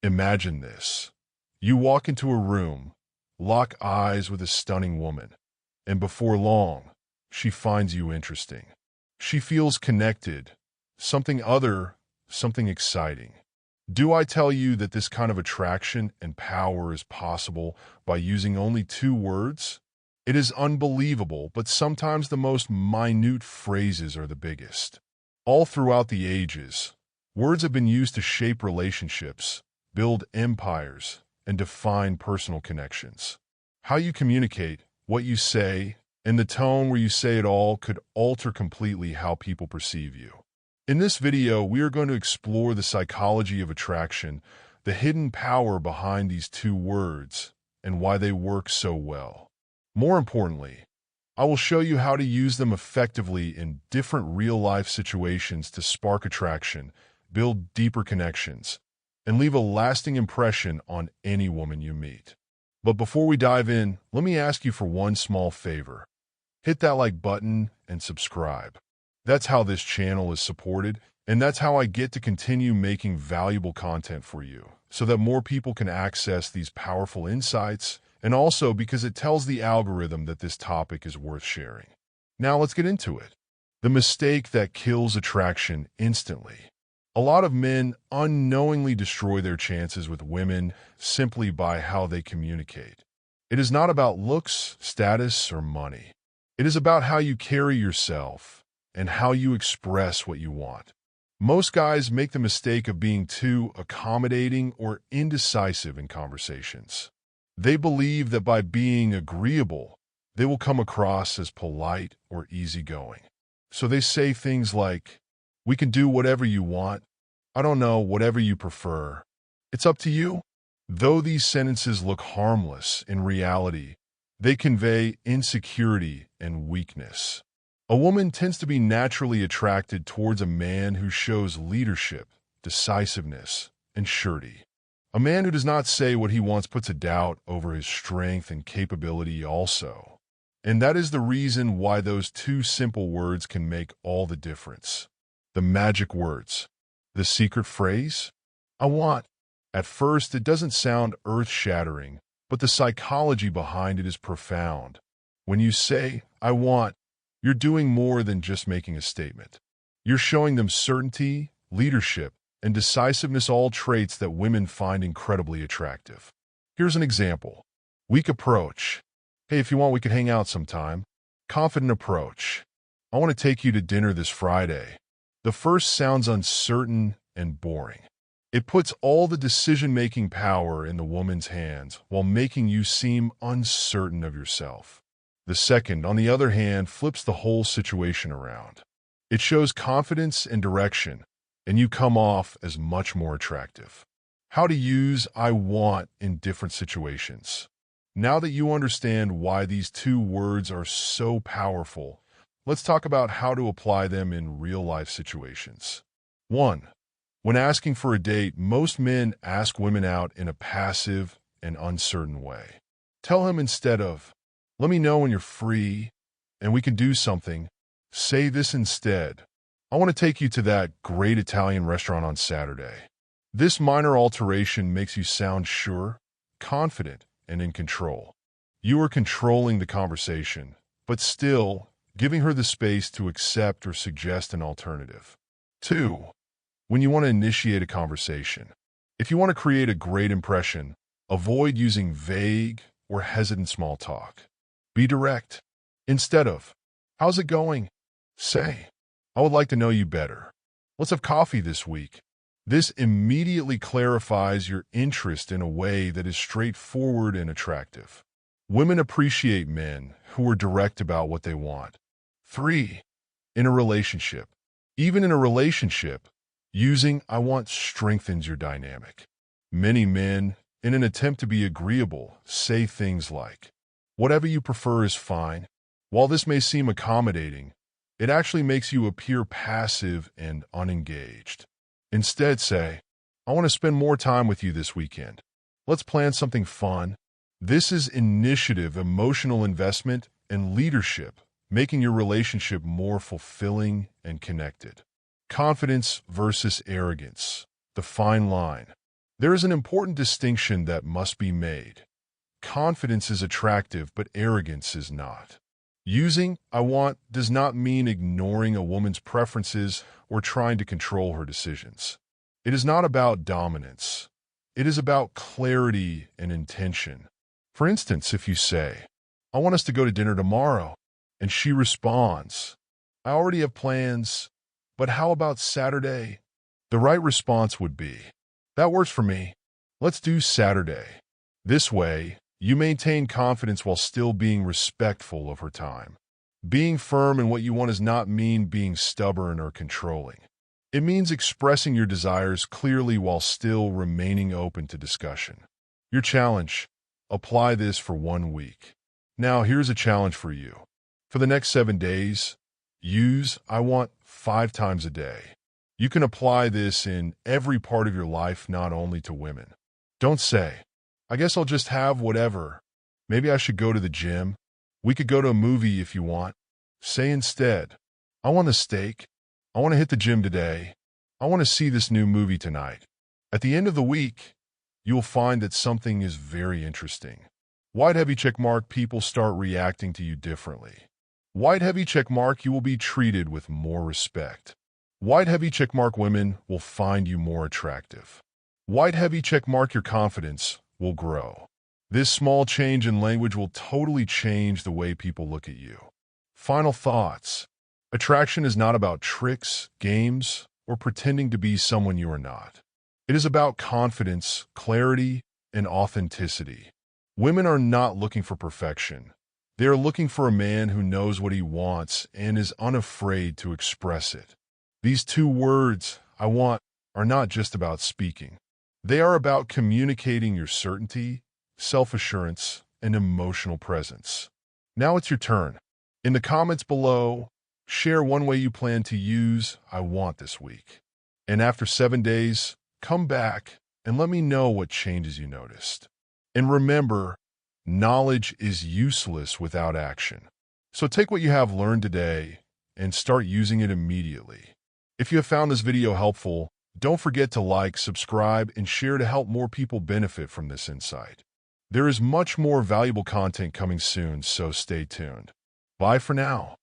Imagine this. You walk into a room, lock eyes with a stunning woman, and before long, she finds you interesting. She feels connected, something other, something exciting. Do I tell you that this kind of attraction and power is possible by using only 2 words? It is unbelievable, but sometimes the most minute phrases are the biggest. All throughout the ages, words have been used to shape relationships, build empires, and define personal connections. How you communicate, what you say, and the tone where you say it all could alter completely how people perceive you. In this video, we are going to explore the psychology of attraction, the hidden power behind these 2 words, and why they work so well. More importantly, I will show you how to use them effectively in different real-life situations to spark attraction, build deeper connections, and leave a lasting impression on any woman you meet. But before we dive in, let me ask you for one small favor. Hit that like button and subscribe. That's how this channel is supported, and that's how I get to continue making valuable content for you, so that more people can access these powerful insights, and also because it tells the algorithm that this topic is worth sharing. Now let's get into it. The mistake that kills attraction instantly. A lot of men unknowingly destroy their chances with women simply by how they communicate. It is not about looks, status, or money. It is about how you carry yourself and how you express what you want. Most guys make the mistake of being too accommodating or indecisive in conversations. They believe that by being agreeable, they will come across as polite or easygoing. So they say things like, "We can do whatever you want. I don't know, whatever you prefer. It's up to you." Though these sentences look harmless, in reality, they convey insecurity and weakness. A woman tends to be naturally attracted towards a man who shows leadership, decisiveness, and surety. A man who does not say what he wants puts a doubt over his strength and capability also. And that is the reason why those 2 simple words can make all the difference. The magic words. The secret phrase? I want. At first, it doesn't sound earth-shattering, but the psychology behind it is profound. When you say, "I want," you're doing more than just making a statement. You're showing them certainty, leadership, and decisiveness, all traits that women find incredibly attractive. Here's an example. Weak approach. "Hey, if you want, we could hang out sometime." Confident approach. "I want to take you to dinner this Friday." The first sounds uncertain and boring. It puts all the decision-making power in the woman's hands while making you seem uncertain of yourself. The second, on the other hand, flips the whole situation around. It shows confidence and direction, and you come off as much more attractive. How to use "I want" in different situations. Now that you understand why these 2 words are so powerful, let's talk about how to apply them in real-life situations. 1. When asking for a date, most men ask women out in a passive and uncertain way. Tell him instead of, "Let me know when you're free, and we can do something," say this instead, "I want to take you to that great Italian restaurant on Saturday." This minor alteration makes you sound sure, confident, and in control. You are controlling the conversation, but still giving her the space to accept or suggest an alternative. 2. When you want to initiate a conversation. If you want to create a great impression, avoid using vague or hesitant small talk. Be direct. Instead of, "How's it going?" say, "I would like to know you better. Let's have coffee this week." This immediately clarifies your interest in a way that is straightforward and attractive. Women appreciate men who are direct about what they want. 3. In a relationship. Even in a relationship, using "I want" strengthens your dynamic. Many men, in an attempt to be agreeable, say things like, "Whatever you prefer is fine." While this may seem accommodating, it actually makes you appear passive and unengaged. Instead say, "I want to spend more time with you this weekend. Let's plan something fun." This is initiative, emotional investment, and leadership, making your relationship more fulfilling and connected. Confidence versus arrogance. The fine line. There is an important distinction that must be made. Confidence is attractive, but arrogance is not. Using "I want" does not mean ignoring a woman's preferences or trying to control her decisions. It is not about dominance. It is about clarity and intention. For instance, if you say, "I want us to go to dinner tomorrow," and she responds, "I already have plans, but how about Saturday?" The right response would be, "That works for me. Let's do Saturday." This way, you maintain confidence while still being respectful of her time. Being firm in what you want does not mean being stubborn or controlling. It means expressing your desires clearly while still remaining open to discussion. Your challenge: apply this for 1 week. Now, here's a challenge for you. For the next 7 days, use "I want" 5 times a day. You can apply this in every part of your life, not only to women. Don't say, "I guess I'll just have whatever. Maybe I should go to the gym. We could go to a movie if you want." Say instead, "I want a steak. I want to hit the gym today. I want to see this new movie tonight." At the end of the week, you'll find that something is very interesting. White heavy check mark, people start reacting to you differently. White heavy check mark, you will be treated with more respect. White heavy check mark, women will find you more attractive. White heavy check mark, your confidence will grow. This small change in language will totally change the way people look at you. Final thoughts. Attraction is not about tricks, games, or pretending to be someone you are not. It is about confidence, clarity, and authenticity. Women are not looking for perfection. They are looking for a man who knows what he wants and is unafraid to express it. These 2 words, "I want," are not just about speaking. They are about communicating your certainty, self-assurance, and emotional presence. Now it's your turn. In the comments below, share one way you plan to use "I want" this week. And after 7 days, come back and let me know what changes you noticed. And remember, knowledge is useless without action. So take what you have learned today and start using it immediately. If you have found this video helpful, don't forget to like, subscribe, and share to help more people benefit from this insight. There is much more valuable content coming soon, so stay tuned. Bye for now.